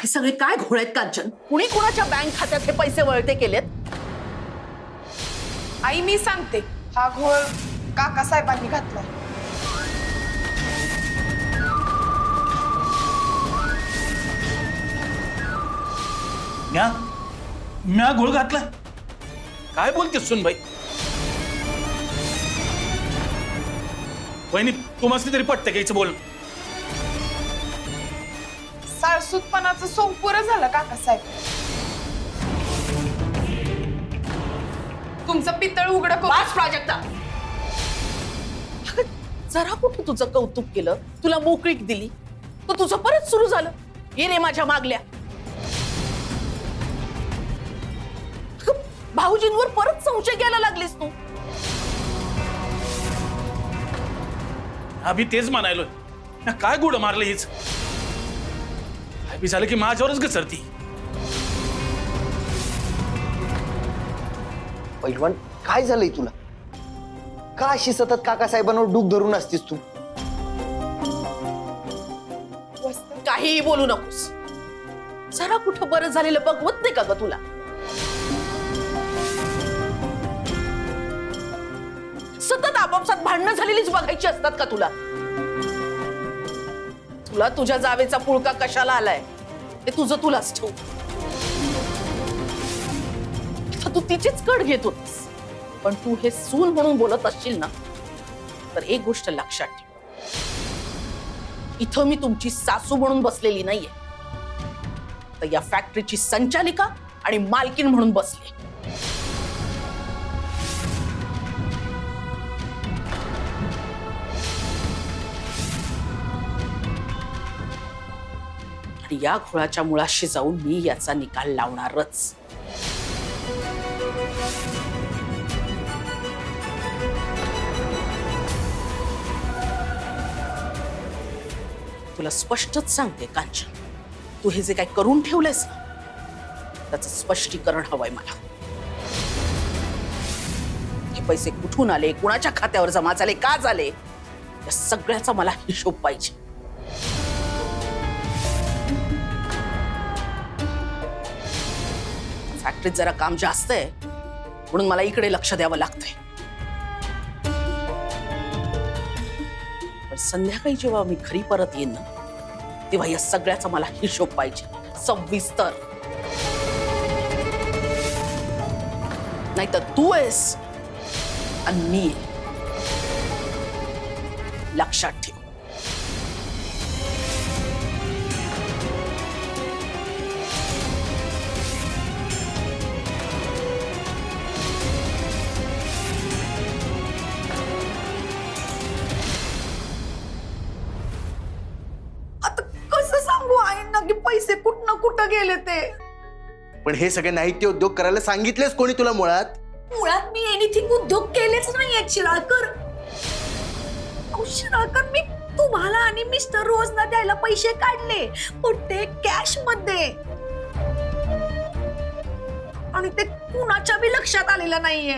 हे सगळे काय घोळ आहेत कांचन? कुणी कुणाच्या बँक खात्यात हे पैसे वळते केलेत? आई मी सांगते, हा घोळ काकासाहेबांनी घातलाय. म्या घोळ घातला? काय बोलते सुनबाई? वहिनी तुम्हाला तरी पटतं घ्यायचं बोल. साळसूतपणाचं सोंग पुरं झालं काकासाहेब. तुमचं पितळ उघड बस प्राजक्ता. जरा कुठं तुझं कौतुक केलं, तुला मोकळीक दिली तर तुझं परत सुरू झालं. ये रे माझ्या मागल्या. भाऊजींवर परत संशय घ्यायला लागलीस तू. अभि तेच म्हणायलो ना, काय गुड मारलं हीच. काय बी झालं की माझ्यावरच घसरती. पैलवान काय झालंय तुला? का अशी सतत काकासाहेबांवर डूक धरून असतीस तू? काहीही बोलू नकोस. जरा कुठं बरं झालेलं बघवत नाही का ग तुला? सतत आपापसात भांडणं झालेलीच बघायची असतात का तुला? तुला तुझ्या जावेचा पुळका कशाला आलाय ते तुझं तुलाच ठेव. तू तिचीच कड घेत होतीस, पण तू हे सून म्हणून बोलत असशील ना, तर एक गोष्ट लक्षात ठेव. इथं मी तुमची सासू म्हणून बसलेली नाहीये, तर या फॅक्टरीची संचालिका आणि मालकीण म्हणून बसले. आणि या घोळाच्या मुळाशी जाऊन मी याचा निकाल लावणारच. तुला स्पष्टच सांगते कांचन, तू हे जे काय करून ठेवलेस ना, त्याचं स्पष्टीकरण हवंय मला. हे पैसे कुठून आले, कुणाच्या खात्यावर जमा झाले, का झाले, या सगळ्याचा मला हिशोब पाहिजे. फॅक्टरीत जरा काम जास्त आहे म्हणून मला इकडे लक्ष द्यावं लागतंय. पण संध्याकाळी जेव्हा मी घरी परत येईन ना, तेव्हा या सगळ्याचा मला हिशोब पाहिजे, सविस्तर. नाहीतर तू आहेस आणि मी आहे. लक्षात ठेव. पैसे कुठं कुठं गेले ते? पण हे सगळे नाहीते उद्योग करायला सांगितलेस कोणी तुला? मुळात मी एनिथिंग उद्योग केलेच नाहीये शिराळकर. शिराळकर, मी तुम्हाला आणि मिस्टर रोजना द्यायला पैसे काढले, पण ते कॅश मध्ये, आणि ते कुणाच्या बी लक्षात आलेलं नाहीये.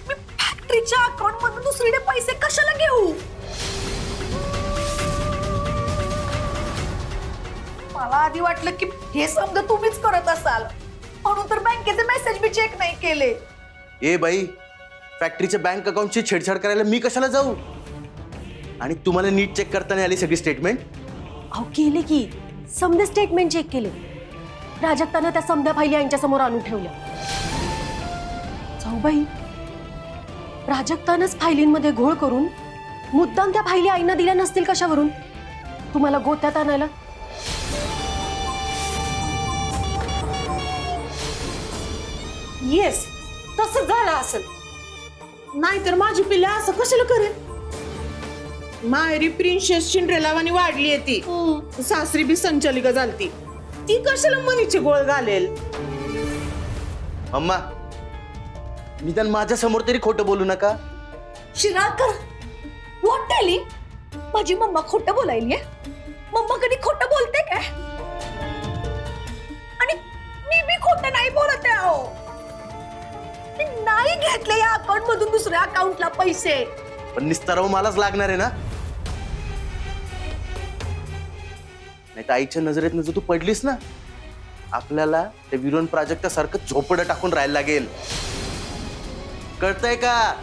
मी फॅक्टरीच्या अकाउंट मधून दुसरीकडे पैसे कशाला घेऊ? मला आधी वाटलं की हे समजा तुम्हीच करत असाल, म्हणून तर बँकेचे मेसेज बी चेक नाही केले. ए बाई, फॅक्टरीच्या बँक अकाउंटची छेडछाड करायला मी कशाला जाऊ? आणि तुम्हाला नीट चेक करताना आली सगळी स्टेटमेंट? अहो केले की, समजा स्टेटमेंट चेक केले. प्राजक्तानं त्या समजा फायली यांच्या समोर आणून ठेवल्या. जाऊबाई, प्राजक्तानंच फायलींमध्ये घोळ करून मुद्दाम त्या फायली आईंना दिल्या नसतील कशावरून तुम्हाला गोत्यात आणायला? येस, तसंच झालं असेल. नाहीतर माझी पिल्ला असं कशाला करेल? माहेरी प्रिन्सेस सिंड्रेलावानी वाढली आहे ती, सासरी बी संचालिका झालती. ती कशाला मनीचे गोळ घालेल? अम्मा, निदान माझ्या समोर तरी खोटं बोलू नका. Shiralkar, what telling? माझी मम्मा खोटं बोलायली? मम्मा कधी खोटं बोलते काय? आणि मी बी खोटं नाही बोलत आहे. अहो, मी नाही घेतले या अकाउंट मधून दुसऱ्या अकाउंटला पैसे. पण निस्ताराव मलाच लागणार आहे ना. नाही तर आईच्या नजरेतनं जर तू पडलीस ना, आपल्याला त्या विरोन प्राजक्तासारखं झोपडं टाकून राहायला लागेल. कळतंय का?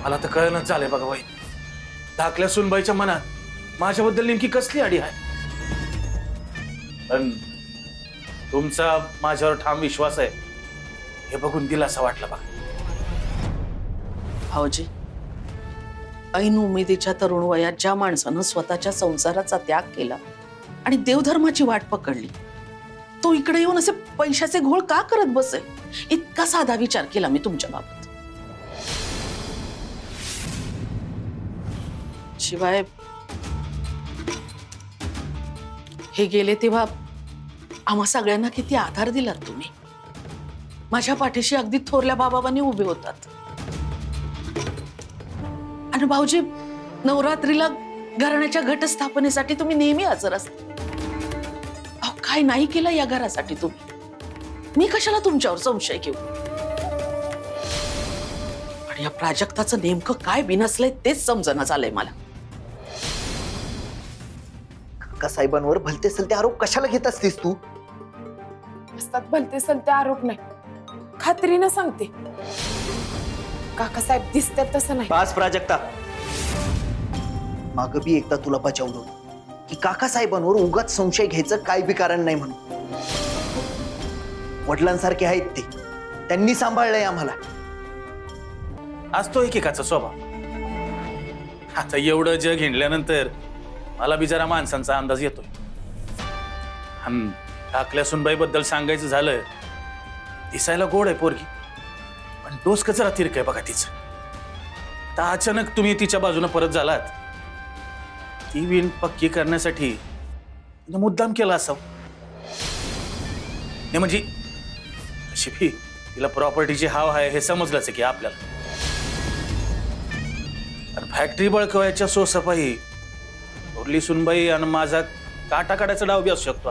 मला तर कळणच झालंय बघा बाई, धाकल्या सुनबाईच्या मनात माझ्याबद्दल नेमकी कसली आडी आहे. पण तुमचा माझ्यावर ठाम विश्वास आहे हे बघून दिलासा वाटला बघा. भाऊजी, ऐन उमेदीच्या तरुण वयात ज्या माणसानं स्वतःच्या संसाराचा त्याग केला आणि देवधर्माची वाट पकडली, तो इकडे येऊन असे पैशाचे घोळ का करत बसेल? इतका साधा विचार केला मी तुमच्या बाबत. शिवाय हे गेले तेव्हा आम्हा सगळ्यांना किती आधार दिलात तुम्ही. माझ्या पाठीशी अगदी थोरल्या बाबांनी उभे होतात. आणि भाऊजी, नवरात्रीला घराण्याच्या घटस्थापनेसाठी तुम्ही नेहमी हजर असता. अहो, काय नाही केलं या घरासाठी तुम्ही? मी कशाला तुमच्यावर संशय घेऊ? आणि या प्राजक्ताचं नेमकं काय बिनसलंय तेच समजणं झालंय मला. काका साहेबांवर भलते सलते आरोप कशाला घेत असतीस तू? असतात भलते सलते आरोप नाही, खात्रीनं सांगते. काकासाहेब दिसतात तसं नाही. बास प्राजक्ता, माग बी एकदा तुला बचावलं की काका साहेबांवर उगाच संशय घ्यायचं काय बी कारण नाही म्हणून. वडिलांसारखे आहेत ते, त्यांनी सांभाळलंय आम्हाला. असतो एकेकाचा स्वभाव. आता एवढं जग हिंडल्यानंतर मला बी जरा माणसांचा अंदाज येतोय. आणि धाकल्या सुनबाई बद्दल सांगायचं झालं, दिसायला गोड आहे पोरगी, पण डोस कचरा तिरक आहे बघा तिचं. तर अचानक तुम्ही तिच्या बाजूने परत झालात. ती विण पक्की करण्यासाठी मुद्दाम केला असावं. नाही म्हणजे तशी बी तिला प्रॉपर्टीची हाव आहे हे समजलंच की आपल्याला. आणि फॅक्टरी बळकवायच्या सोसपाई उरली सुनबाई आणि माझा काटा काढायचा डाव बी असू शकतो.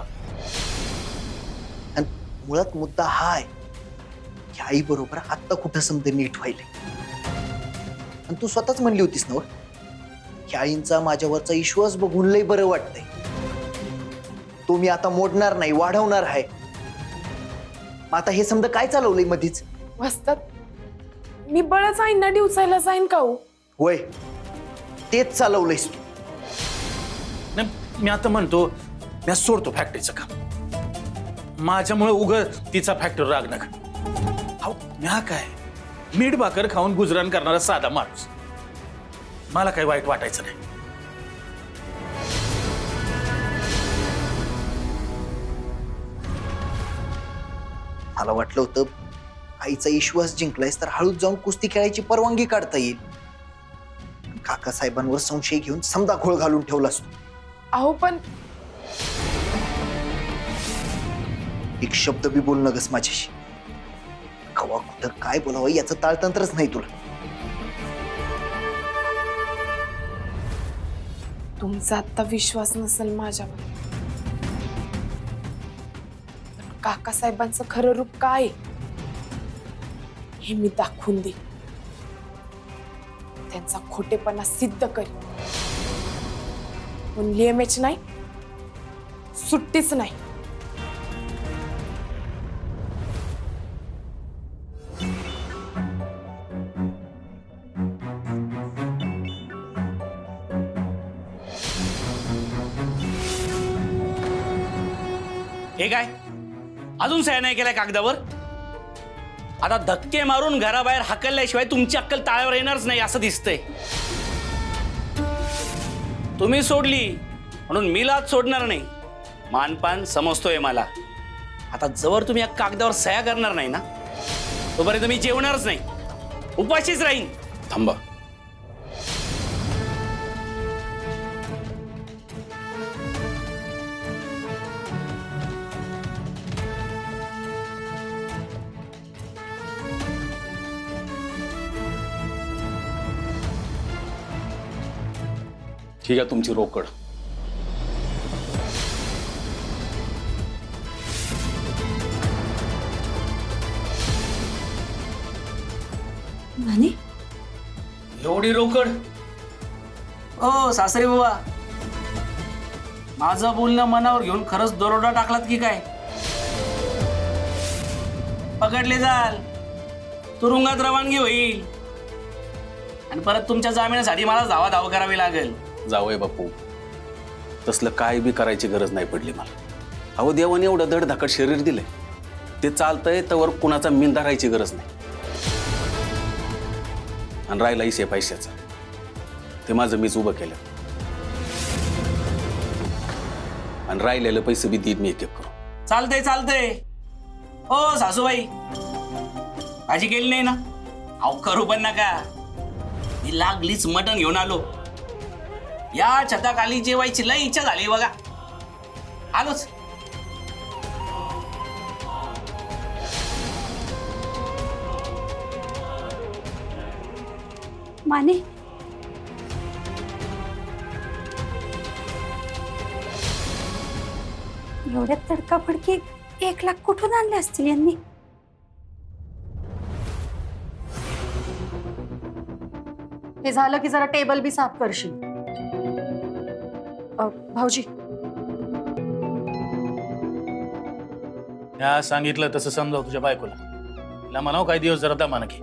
आणि मुळात मुद्दा हा आहे की आई बरोबर आत्ता कुठं समजे नीट व्हायले. आणि तू स्वतःच म्हणली होतीस ना की आईंचा माझ्यावरचा विश्वास बघून लय बरं वाटतंय. तो मी आता मोडणार नाही, वाढवणार आहे. आता हे समजा काय चालवलंय मधीच? वस्तात मी बळच आईंना डिवचायला जाईन का हो? होय, तेच चालवलंयस तू. नाही, मी आता म्हणतो मी सोडतो फॅक्टरीचं काम. माझ्यामुळे उग तिचा फॅक्टरी राग नका. अहो म्या काय मीठ भाकर खाऊन गुजराण करणारा साधा माणूस. मला काही वाईट वाटायचं नाही. मला वाटलं होतं आईचा विश्वास जिंकलायस तर हळूच जाऊन कुस्ती खेळायची परवानगी काढता येईल. काका साहेबांवर संशय घेऊन समजा घोळ घालून ठेवलास तू. अहो पण एक शब्द बी बोल नगस माझ्याशी. कवा कुठं काय बोलावं याचं ताळतंत्रच नाही तुला. तुमचा आता विश्वास नसेल माझ्यावर, पण काकासाहेबांचं खरं रूप काय हे मी दाखवून दे. त्यांचा खोटेपणा सिद्ध करी. पण लिएमएच नाही, सुट्टीच नाही. हे काय अजून सह्या नाही केलाय कागदावर? आता धक्के मारून घराबाहेर हाकलल्याशिवाय तुमची अक्कल ताळ्यावर येणारच नाही असं दिसतंय. तुम्ही सोडली म्हणून मी लाच सोडणार नाही. मानपान समजतोय मला. आता जवळ तुम्ही या कागदावर सह्या करणार नाही ना, तोपर्यंत मी जेवणारच नाही, उपाशीच राहीन. थांबा. ठीक आहे, तुमची रोकड. नानी, एवढी रोकड? ओ सासरे बाबा, माझं बोलणं मनावर घेऊन खरंच दरोडा टाकलात की काय? पकडले जाल, तुरुंगात रवानगी होईल आणि परत तुमच्या जामिनासाठी मला धावा करावी लागेल. जावय बापू, तसलं काय बी करायची गरज नाही पडली मला. अहो देवाने एवढं धडधाकट शरीर दिलंय, ते चालतंय तर कुणाचा मीन धरायची गरज नाही. आणि राहिला इसे पैशाचा, ते माझं मीच उभं केलं. आणि राहिलेले पैसे बी देईन मी एक एक करून. चालतंय. हो सासूबाई, भाजी केली नाही ना? अहो करू पण नका, मी लागलीच मटण घेऊन आलो. या छताखाली जेवायची लई इच्छा झाली बघा, आलोच. माने, एवढ्या तडकाफडकी 1 लाख कुठून आणले असतील यांनी? हे झालं की जरा टेबल बी साफ करशील. भाऊजी, ह्या सांगितलं तसं समजाव तुझ्या बायकोला. तिला म्हणाव काही दिवस जरा दमानं घे.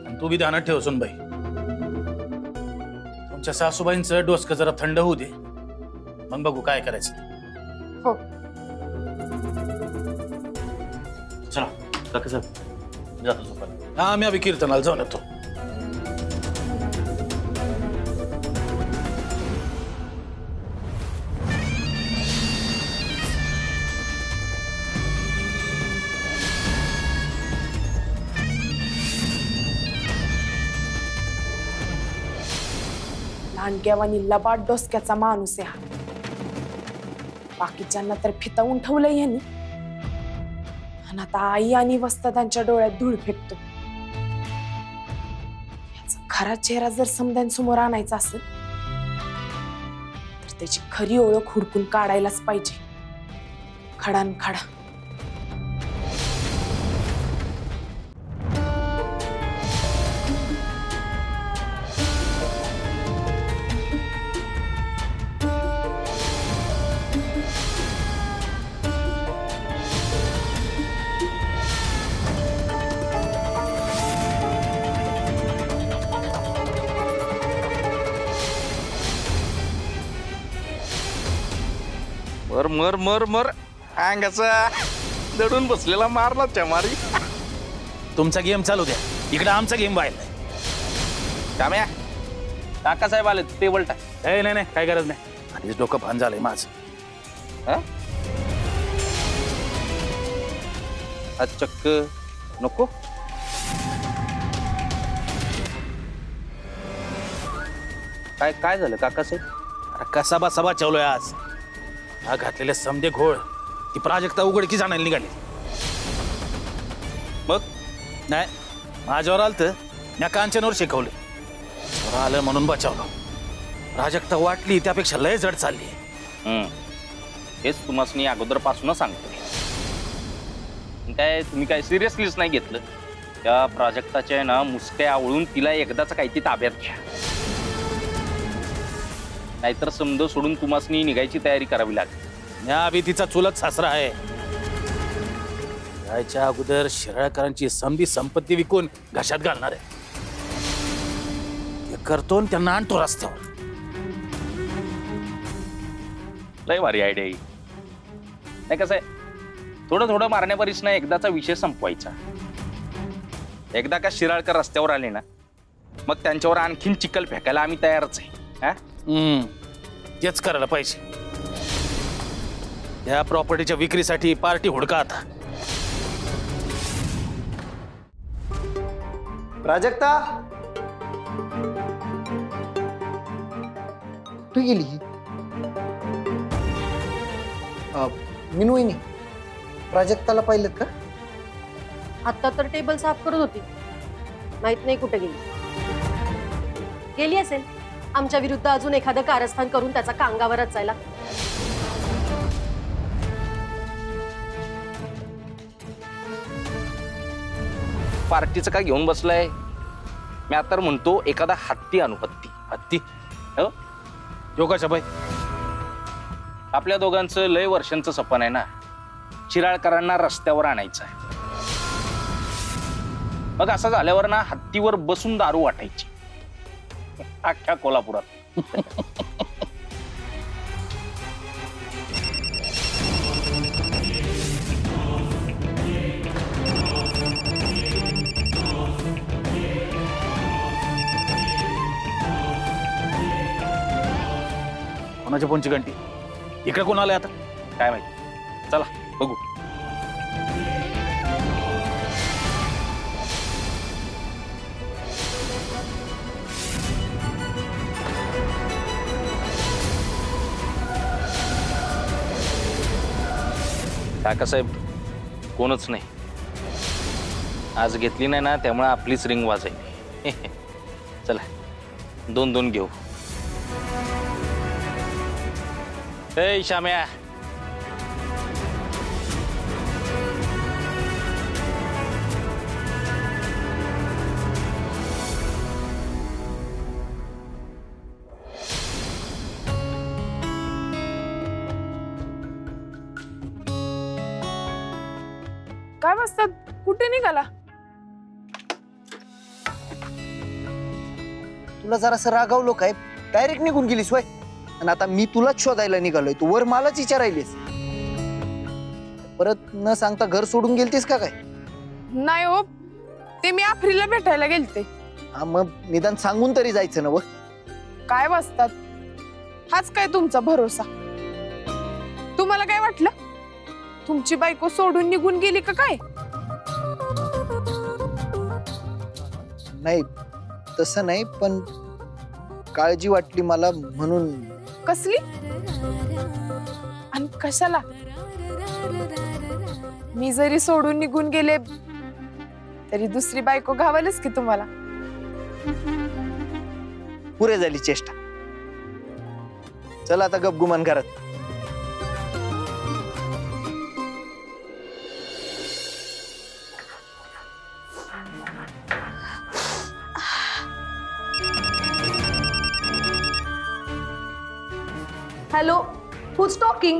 आणि तू बी ध्यानात ठेव सुनबाई, तुमच्या सासूबाईंचं डोसकं जरा थंड होऊ दे, मग बघू काय करायचं. हो. चला काका साहेब, जातो झोपायला. हा, मी अभि कीर्तनाला जाऊन येतो. लांडग्यावानी लबाड डोसक्याचा माणूस आहे हा. बाकीच्यांना तर फितवून ठेवलंय यांनी, आणि आता आई आणि वस्तादांच्या डोळ्यात धूळ फेकतो. याचा खरा चेहरा जर समद्यांसमोर आणायचा असेल तर त्याची खरी ओळख हुडकून काढायलाच पाहिजे. खडान खडा. मर मर मर मर अंगाचा दडून बसलेला मारला चमारी. तुमचा गेम चालू द्या, इकडे आमचा गेम व्हायला. काम्या, काका साहेब आले, टेबल टाक. नाही काय गरज नाही, आधीच डोकं भान झालंय माझं. चक्क नको. काय झालं काका साहेब? अरे कसा बसा बचावलोय आज. हा घातलेले समदे घोळ ती प्राजक्ता उघडकीच आणायला निघाली. मग नाही, माझ्यावर आलं तर मी कांचनवर शिकवलं, आलं म्हणून बचावलं. प्राजक्ता वाटली त्यापेक्षा लय जड चालली. हेच तुम्हाला अगोदरपासूनच सांगतोय. काय तुम्ही काय सिरियसलीच नाही घेतलं. त्या प्राजक्ताच्या ना मुसक्या आवळून तिला एकदाच काही ती ताब्यात घ्या, नाहीतर समज सोडून तुम्हाला निघायची तयारी करावी लागेल. या बी तिचा चुलत सासरा आहे. याच्या अगोदर शिराळकरांची समधी संपत्ती विकून घशात घालणार आहे. ते करतो त्यांना आणतो रस्त्यावर. लय भारी आयडिया ही. नाही कसं आहे, थोडं थोडं मारण्यापरीस ना एकदाचा विषय संपवायचा. एकदा का शिराळकर रस्त्यावर आले ना, मग त्यांच्यावर आणखीन चिखल फेकायला आम्ही तयारच आहे. तेच करायला पाहिजे. या प्रॉपर्टीच्या विक्रीसाठी पार्टी हुडका आता. प्राजक्ता तू गेली ही मीनू वहिनी, प्राजक्ताला पाहिलं का? आता तर टेबल साफ करत होती, माहित नाही कुठे गेली असेल. आमच्या विरुद्ध अजून एखादं कारस्थान करून त्याचा कांगावर रचायला. पार्टीचं काय घेऊन बसलाय? मी आता म्हणतो एखादा हत्ती आणू. हत्ती? हो, योगाच्याबाई, आपल्या दोघांचं लय वर्षांचं सपन आहे ना, शिराळकरांना रस्त्यावर आणायचं आहे. मग असं झाल्यावर ना हत्तीवर बसून दारू वाटायची अख्ख्या कोल्हापुरात. कोणाची फोनची घंटी? इकडे कोण आलंय आता? काय माहिती, चला बघू. काकासाहेब कोणच नाही. आज घेतली नाही ना, त्यामुळे आपलीच रिंग वाजायची. चला 2-2 घेऊ. ए श्याम्या, काय वाजतात? कुठे निघाला? तुला जरासं रागावलो काय? डायरेक्ट निघून गेलीस वय. आणि आता मी तुलाच शोधायला निघालोय, तू वर मलाच विचारायलीस. परत न सांगता घर सोडून गेलतीस का काय? नाही हो, ते मी आफरीला भेटायला गेलते. हा, मग निदान सांगून तरी जायचं ना. व काय वाजतात? हाच काय तुमचा भरोसा? तुम्हाला काय वाटलं तुमची बायको सोडून निघून गेली का काय? नाही तसं नाही, पण काळजी वाटली मला म्हणून. कसली आणि कशाला? मी जरी सोडून निघून गेले तरी दुसरी बायको घावालच की तुम्हाला. पुरे झाली चेष्टा. चला आता गपगुमान घरात. Hello, who's talking?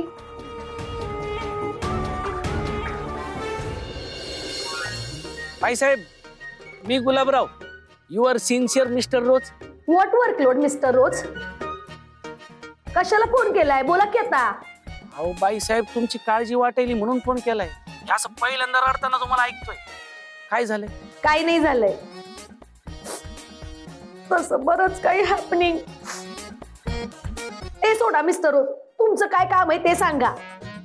बाईसाहेब, मी Gulabrao, your sincere Mister Rose. What workload, Mr. Rose? कशाला फोन केलाय? बोला की आता. अहो बाईसाहेब, तुमची काळजी वाटेली म्हणून फोन केलाय. हे असं पहिल्यांदा रडताना तुम्हाला ऐकतोय. काय झालंय? काही नाही झालंय, तसं बरंच काही हॅपनिंग. ते सोडा मिस्टर रोज, तुमचं काय काम आहे ते सांगा.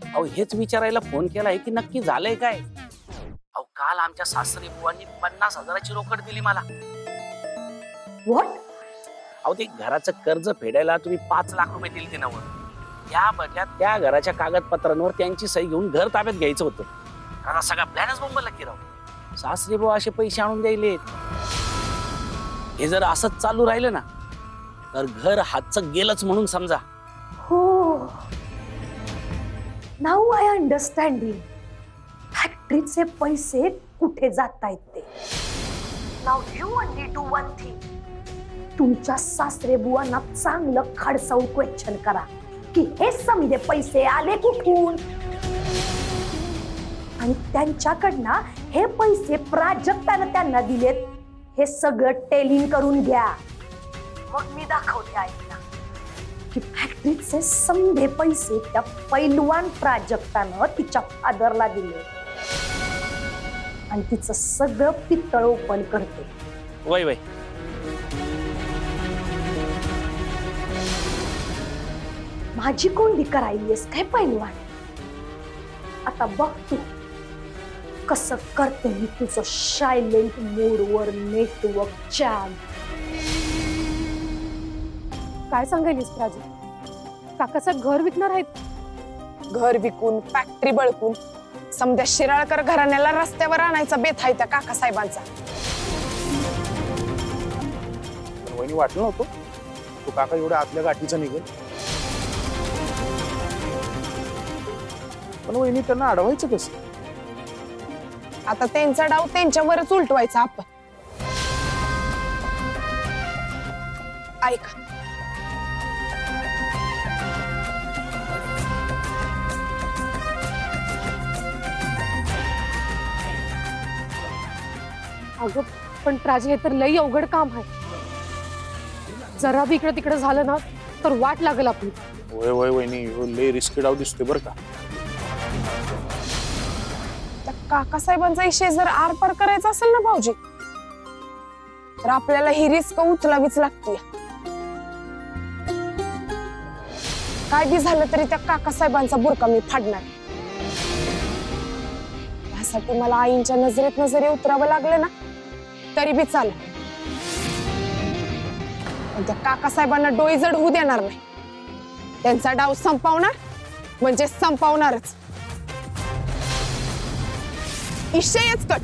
अहो हेच विचारायला फोन केलाय की नक्की झालंय काय. अहो काल आमच्या सासरी बुवांनी 50,000ची रोकड दिली मला. व्हॉट? अहो ते घराचं कर्ज फेडायला तुम्ही 5 लाख रुपये दिले ते नव. त्या बदल्यात त्या घराच्या कागदपत्रांवर त्यांची सही घेऊन घर ताब्यात घ्यायचं होतं. आता सगळा प्लॅनच बोंबला की राव. सासरी बुवा असे पैसे आणून द्यायले. हे जर असंच चालू राहिलं ना तर घर हातचं गेलंच म्हणून समजा. हो, नाऊ आय अंडरस्टँडिंग. फॅक्टरीचे पैसे कुठे जात आहेत ते. Now you only do one thing. तुमच्या सासरे बुवांना चांगलं खडसावून क्वेश्चन करा की हे समजे पैसे आले कुठून, आणि त्यांच्याकडनं हे पैसे प्राजक्तानं त्यांना दिलेत हे सगळं टेलिंग करून घ्या. मग मी दाखवते आईला की फॅक्टरीचे समधे पैसे त्या पैलवान प्राजक्तानं तिच्या फादरला दिले आणि तिचं सगळं पित्तळ ओपन करते. वय वय, माझी कोंडी करायलीस काय पैलवान? आता बघ तू कसं करते मी तुझं सायलेंट मोडवर नेटवर्क चॅन. काय सांगायलीस प्राजू? काकाचं घर विकणार आहेत? घर विकून फॅक्टरी बळकून समद्या शिराळकर घराण्याला रस्त्यावर आणायचा बेत आहे त्या काकासाहेबांचा. वहिनी वाटलं नव्हतं तो काका एवढ्या आतल्या गाठीचा निघेल. पण वहिनी त्यांना अडवायचं कसं? आता त्यांचा डाव त्यांच्यावरच उलटवायचा आपण. ऐका, अगं पण प्राची हे तर लई अवघड काम आहे. जरा बी इकडे तिकडे झालं ना तर वाट लागेल आपली. वय वय वहिनी हो लय रिस्की डाव दिसतोय बरं का. त्या काकासाहेबांचा विषय जर आर पार करायचा असेल ना भाऊजी तर आपल्याला ही रिस्क उचलावीच लागते. काय बी झालं तरी त्या काकासाहेबांचा बुरका मी फाडणार. यासाठी मला आईंच्या नजरेत नजरे उतरावं लागलं ना तरी बी चालेल. पण त्या काकासाहेबांना डोईजड होऊ देणार नाही. त्यांचा डाव संपवणार म्हणजे संपवणारच. विषयच कट.